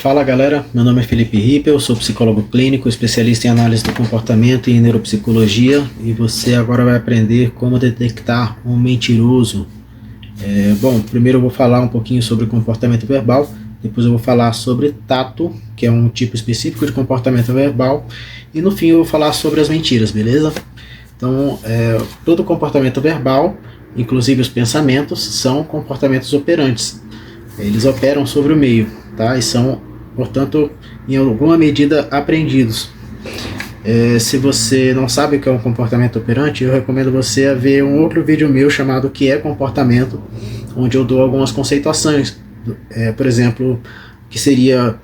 Fala galera, meu nome é Felipe Rippel, sou psicólogo clínico, especialista em análise do comportamento e em neuropsicologia, e você agora vai aprender como detectar um mentiroso. Primeiro eu vou falar um pouquinho sobre comportamento verbal, depois eu vou falar sobre tato, que é um tipo específico de comportamento verbal, e no fim eu vou falar sobre as mentiras, beleza? Então, todo comportamento verbal, inclusive os pensamentos, são comportamentos operantes. Eles operam sobre o meio, tá? E são, portanto, em alguma medida aprendidos. Se você não sabe o que é um comportamento operante, eu recomendo você a ver um outro vídeo meu chamado O que é comportamento, onde eu dou algumas conceituações. Por exemplo, que seria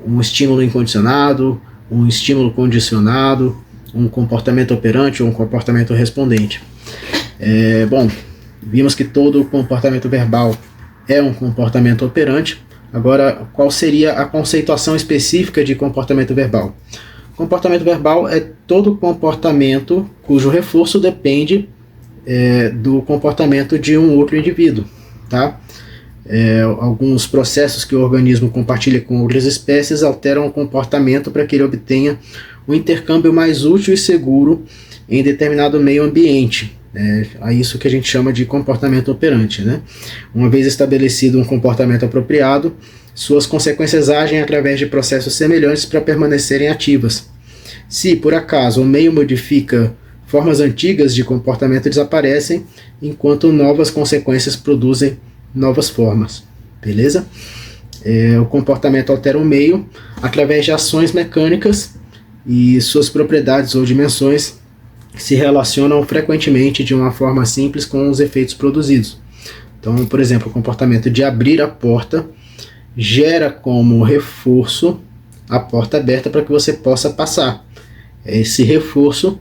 um estímulo incondicionado, um estímulo condicionado, um comportamento operante ou um comportamento respondente. Vimos que todo comportamento verbal é um comportamento operante. Agora, qual seria a conceituação específica de comportamento verbal? Comportamento verbal é todo comportamento cujo reforço depende do comportamento de um outro indivíduo, tá? Alguns processos que o organismo compartilha com outras espécies alteram o comportamento para que ele obtenha um intercâmbio mais útil e seguro em determinado meio ambiente. É isso que a gente chama de comportamento operante, né? Uma vez estabelecido um comportamento apropriado, suas consequências agem através de processos semelhantes para permanecerem ativas. Se, por acaso, o meio modifica, formas antigas de comportamento desaparecem, enquanto novas consequências produzem novas formas. Beleza? O comportamento altera o meio através de ações mecânicas e suas propriedades ou dimensões se relacionam frequentemente de uma forma simples com os efeitos produzidos. Então, por exemplo, o comportamento de abrir a porta gera como reforço a porta aberta para que você possa passar. Esse reforço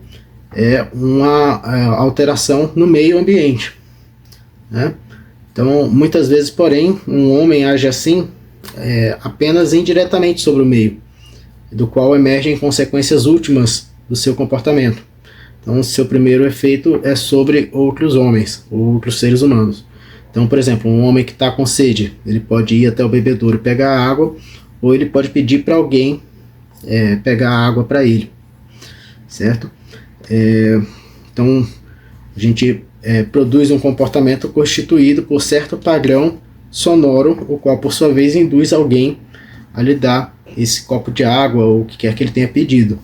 é uma alteração no meio ambiente, né? Então, muitas vezes, porém, um homem age assim apenas indiretamente sobre o meio, do qual emergem consequências últimas do seu comportamento. Então, seu primeiro efeito é sobre outros homens, outros seres humanos. Então, por exemplo, um homem que está com sede, ele pode ir até o bebedouro e pegar água, ou ele pode pedir para alguém pegar água para ele, certo? Então, a gente produz um comportamento constituído por certo padrão sonoro, o qual, por sua vez, induz alguém a lhe dar esse copo de água ou o que quer que ele tenha pedido.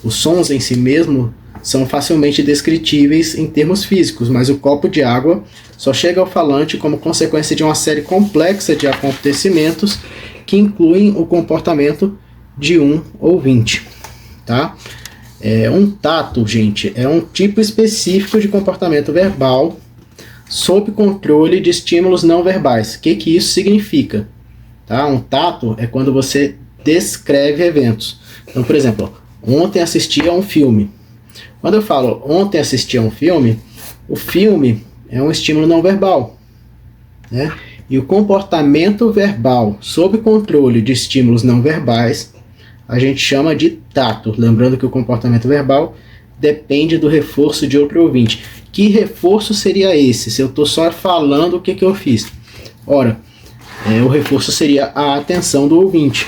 Os sons em si mesmo são facilmente descritíveis em termos físicos, mas o copo de água só chega ao falante como consequência de uma série complexa de acontecimentos que incluem o comportamento de um ouvinte, tá? Um tato, gente, é um tipo específico de comportamento verbal sob controle de estímulos não verbais. O que isso significa? Tá? Um tato é quando você descreve eventos. Então, por exemplo, ontem assisti a um filme. Quando eu falo ontem assisti a um filme, o filme é um estímulo não verbal, né? E o comportamento verbal sob controle de estímulos não verbais a gente chama de tato. Lembrando que o comportamento verbal depende do reforço de outro ouvinte. Que reforço seria esse? Se eu estou só falando o que eu fiz? Ora, o reforço seria a atenção do ouvinte,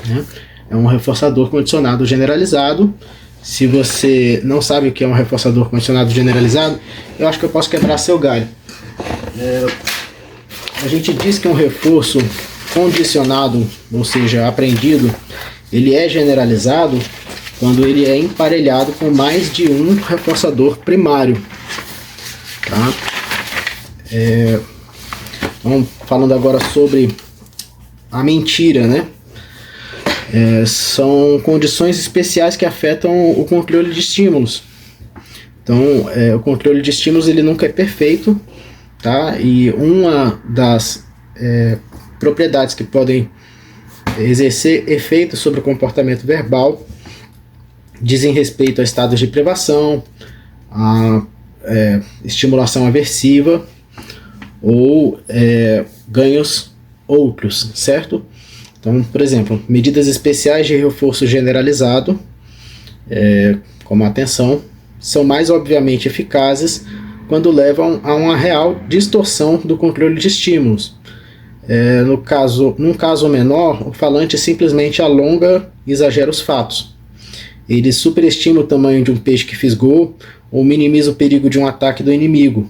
né? É um reforçador condicionado generalizado. Se você não sabe o que é um reforçador condicionado generalizado, eu acho que eu posso quebrar seu galho. A gente diz que um reforço condicionado, ou seja, aprendido, ele é generalizado quando ele é emparelhado com mais de um reforçador primário, tá? Então, falando agora sobre a mentira, né? São condições especiais que afetam o controle de estímulos. Então, o controle de estímulos ele nunca é perfeito, tá? E uma das propriedades que podem exercer efeito sobre o comportamento verbal dizem respeito a estados de privação, a estimulação aversiva ou ganhos outros, certo? Então, por exemplo, medidas especiais de reforço generalizado, como a atenção, são mais obviamente eficazes quando levam a uma real distorção do controle de estímulos. Num caso menor, o falante simplesmente alonga e exagera os fatos. Ele superestima o tamanho de um peixe que fisgou ou minimiza o perigo de um ataque do inimigo.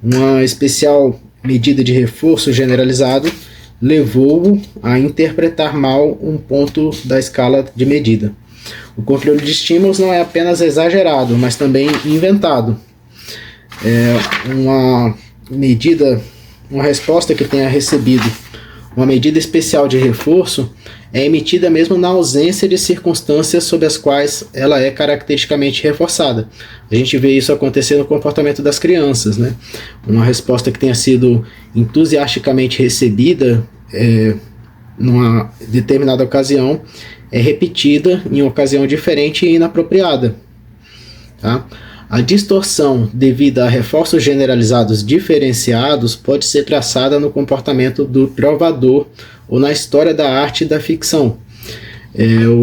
Uma especial medida de reforço generalizado levou-o a interpretar mal um ponto da escala de medida. O controle de estímulos não é apenas exagerado, mas também inventado. Uma resposta que tenha recebido uma medida especial de reforço é emitida mesmo na ausência de circunstâncias sob as quais ela é caracteristicamente reforçada. A gente vê isso acontecer no comportamento das crianças, né? Uma resposta que tenha sido entusiasticamente recebida numa determinada ocasião é repetida em ocasião diferente e inapropriada. Tá? A distorção devida a reforços generalizados diferenciados pode ser traçada no comportamento do trovador ou na história da arte e da ficção.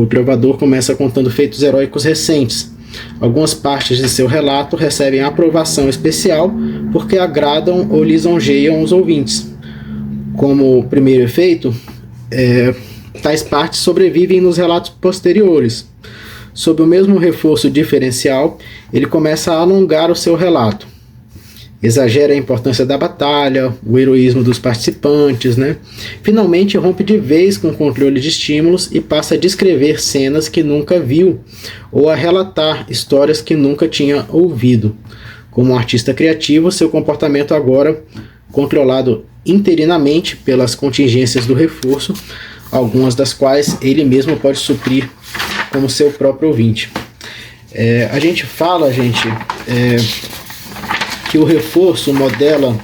O trovador começa contando feitos heróicos recentes. Algumas partes de seu relato recebem aprovação especial porque agradam ou lisonjeiam os ouvintes. Como primeiro efeito, tais partes sobrevivem nos relatos posteriores. Sob o mesmo reforço diferencial, ele começa a alongar o seu relato. Exagera a importância da batalha, o heroísmo dos participantes, né? Finalmente rompe de vez com o controle de estímulos e passa a descrever cenas que nunca viu ou a relatar histórias que nunca tinha ouvido. Como um artista criativo, seu comportamento agora controlado interinamente pelas contingências do reforço, algumas das quais ele mesmo pode suprir como seu próprio ouvinte. A gente fala, que o reforço modela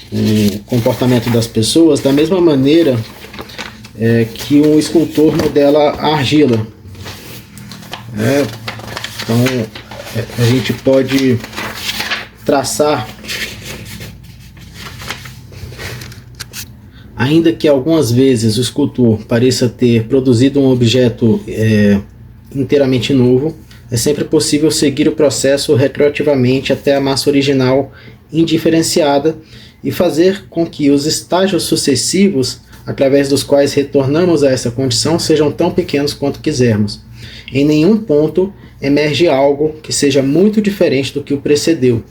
o comportamento das pessoas da mesma maneira que um escultor modela a argila. Então, a gente pode traçar, ainda que algumas vezes o escultor pareça ter produzido um objeto inteiramente novo, é sempre possível seguir o processo retroativamente até a massa original indiferenciada e fazer com que os estágios sucessivos, através dos quais retornamos a essa condição, sejam tão pequenos quanto quisermos. Em nenhum ponto emerge algo que seja muito diferente do que o precedeu.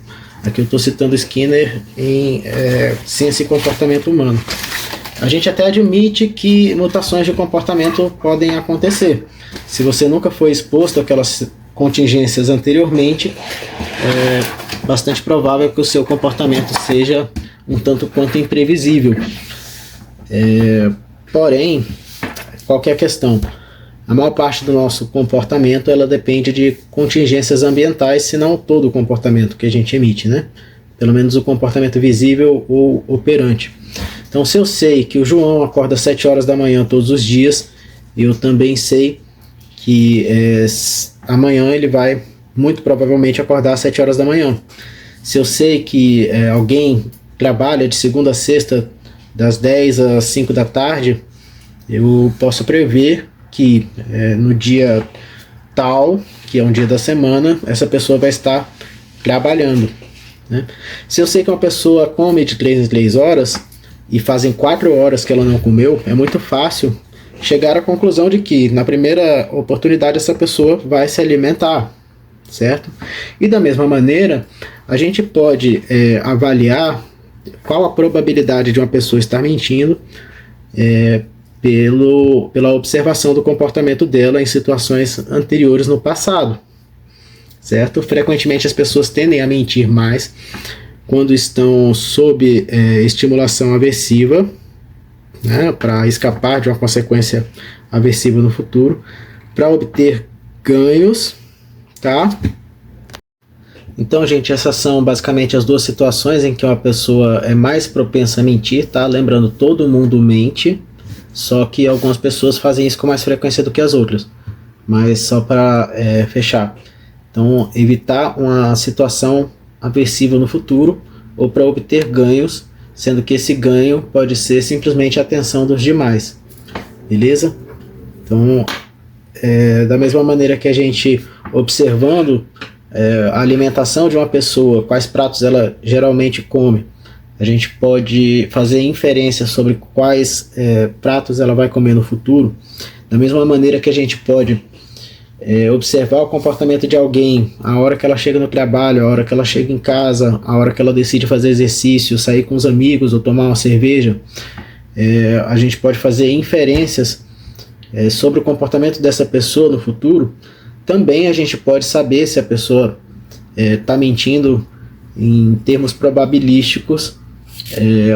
Aqui eu estou citando Skinner em Ciência e Comportamento Humano. A gente até admite que mutações de comportamento podem acontecer. Se você nunca foi exposto àquelas contingências anteriormente, é bastante provável que o seu comportamento seja um tanto quanto imprevisível. Porém, qualquer questão, a maior parte do nosso comportamento ela depende de contingências ambientais, se não todo o comportamento que a gente emite, né? Pelo menos o comportamento visível ou operante. Então, se eu sei que o João acorda às 7 horas da manhã todos os dias, eu também sei que amanhã ele vai muito provavelmente acordar às 7 horas da manhã. Se eu sei que alguém trabalha de segunda a sexta, das 10 às 5 da tarde, eu posso prever que no dia tal, que é um dia da semana, essa pessoa vai estar trabalhando, né? Se eu sei que uma pessoa come de 3 em 3 horas e fazem 4 horas que ela não comeu, é muito fácil chegar à conclusão de que na primeira oportunidade essa pessoa vai se alimentar, certo? E da mesma maneira, a gente pode avaliar qual a probabilidade de uma pessoa estar mentindo pela observação do comportamento dela em situações anteriores no passado, certo? Frequentemente as pessoas tendem a mentir mais quando estão sob estimulação aversiva, né, para escapar de uma consequência aversiva no futuro, para obter ganhos, tá? Então, gente, essas são basicamente as duas situações em que uma pessoa é mais propensa a mentir, tá? Lembrando, todo mundo mente, só que algumas pessoas fazem isso com mais frequência do que as outras. Mas só para fechar. Então, evitar uma situação aversiva no futuro ou para obter ganhos, sendo que esse ganho pode ser simplesmente a atenção dos demais. Beleza? Então, da mesma maneira que a gente observando a alimentação de uma pessoa, quais pratos ela geralmente come, a gente pode fazer inferências sobre quais pratos ela vai comer no futuro, da mesma maneira que a gente pode observar o comportamento de alguém, a hora que ela chega no trabalho, a hora que ela chega em casa, a hora que ela decide fazer exercício, sair com os amigos ou tomar uma cerveja. A gente pode fazer inferências sobre o comportamento dessa pessoa no futuro. Também a gente pode saber se a pessoa está mentindo em termos probabilísticos,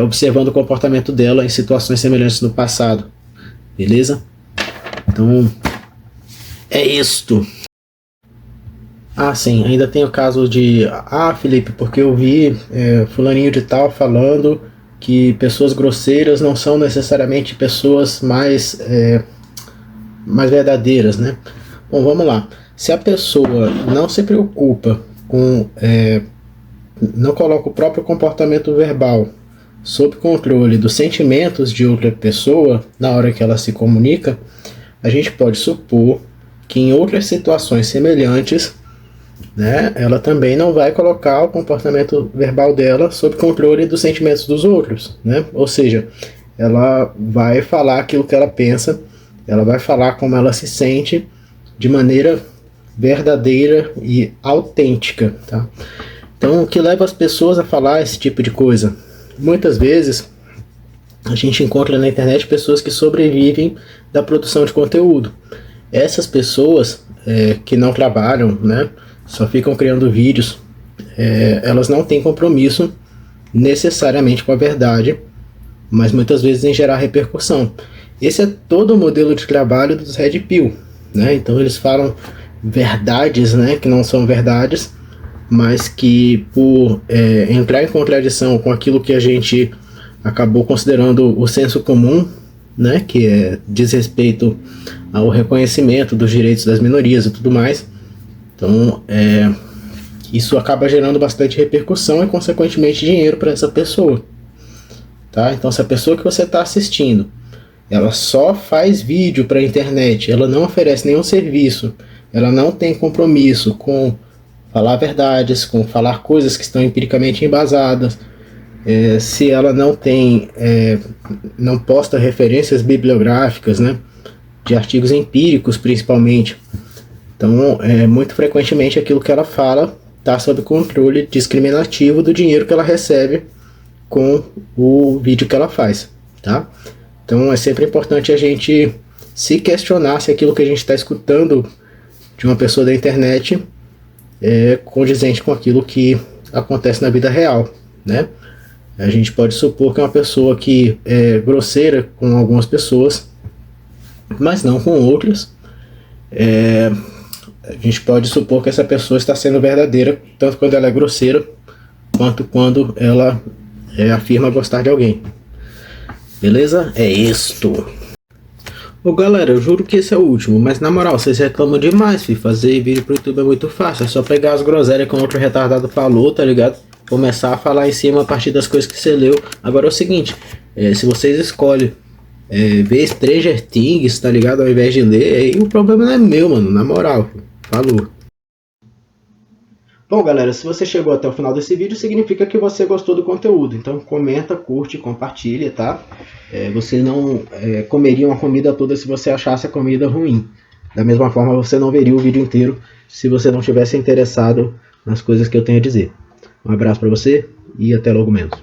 observando o comportamento dela em situações semelhantes no passado. Beleza? Então, é isto. Sim, ainda tem o caso de... Felipe, porque eu vi fulaninho de tal falando que pessoas grosseiras não são necessariamente pessoas mais verdadeiras, né? Bom, vamos lá. Se a pessoa não se preocupa com... não coloca o próprio comportamento verbal sob controle dos sentimentos de outra pessoa na hora que ela se comunica, a gente pode supor que em outras situações semelhantes, né, ela também não vai colocar o comportamento verbal dela sob controle dos sentimentos dos outros, né? Ou seja, ela vai falar aquilo que ela pensa, ela vai falar como ela se sente de maneira verdadeira e autêntica, tá? Então, o que leva as pessoas a falar esse tipo de coisa? Muitas vezes a gente encontra na internet pessoas que sobrevivem da produção de conteúdo. Essas pessoas que não trabalham, né, só ficam criando vídeos, elas não têm compromisso necessariamente com a verdade, mas muitas vezes em gerar repercussão. Esse é todo o modelo de trabalho dos Red Pill, né? Então eles falam verdades, né, que não são verdades, mas que por entrar em contradição com aquilo que a gente acabou considerando o senso comum, né, que diz respeito ao reconhecimento dos direitos das minorias e tudo mais. Então, isso acaba gerando bastante repercussão e, consequentemente, dinheiro para essa pessoa. Tá? Então, se a pessoa que você está assistindo, ela só faz vídeo para a internet, ela não oferece nenhum serviço, ela não tem compromisso com falar verdades, com falar coisas que estão empiricamente embasadas, se ela não posta referências bibliográficas, né, de artigos empíricos principalmente. Então, muito frequentemente aquilo que ela fala está sob controle discriminativo do dinheiro que ela recebe com o vídeo que ela faz, tá? Então é sempre importante a gente se questionar se aquilo que a gente está escutando de uma pessoa da internet é condizente com aquilo que acontece na vida real, né? A gente pode supor que é uma pessoa que é grosseira com algumas pessoas, mas não com outras. A gente pode supor que essa pessoa está sendo verdadeira, tanto quando ela é grosseira, quanto quando ela afirma gostar de alguém. Beleza? É isto. Ô galera, eu juro que esse é o último, mas na moral, vocês reclamam demais, filho. Fazer vídeo pro YouTube é muito fácil, é só pegar as groselhas que um outro retardado falou, tá ligado? Começar a falar em cima a partir das coisas que você leu. Agora é o seguinte, se vocês escolhem ver Stranger Things, tá ligado? Ao invés de ler, aí o problema não é meu, mano, na moral. Falou. Bom galera, se você chegou até o final desse vídeo, significa que você gostou do conteúdo. Então comenta, curte, compartilha, tá? Você não comeria uma comida toda se você achasse a comida ruim. Da mesma forma, você não veria o vídeo inteiro se você não tivesse interessado nas coisas que eu tenho a dizer. Um abraço pra você e até logo menos.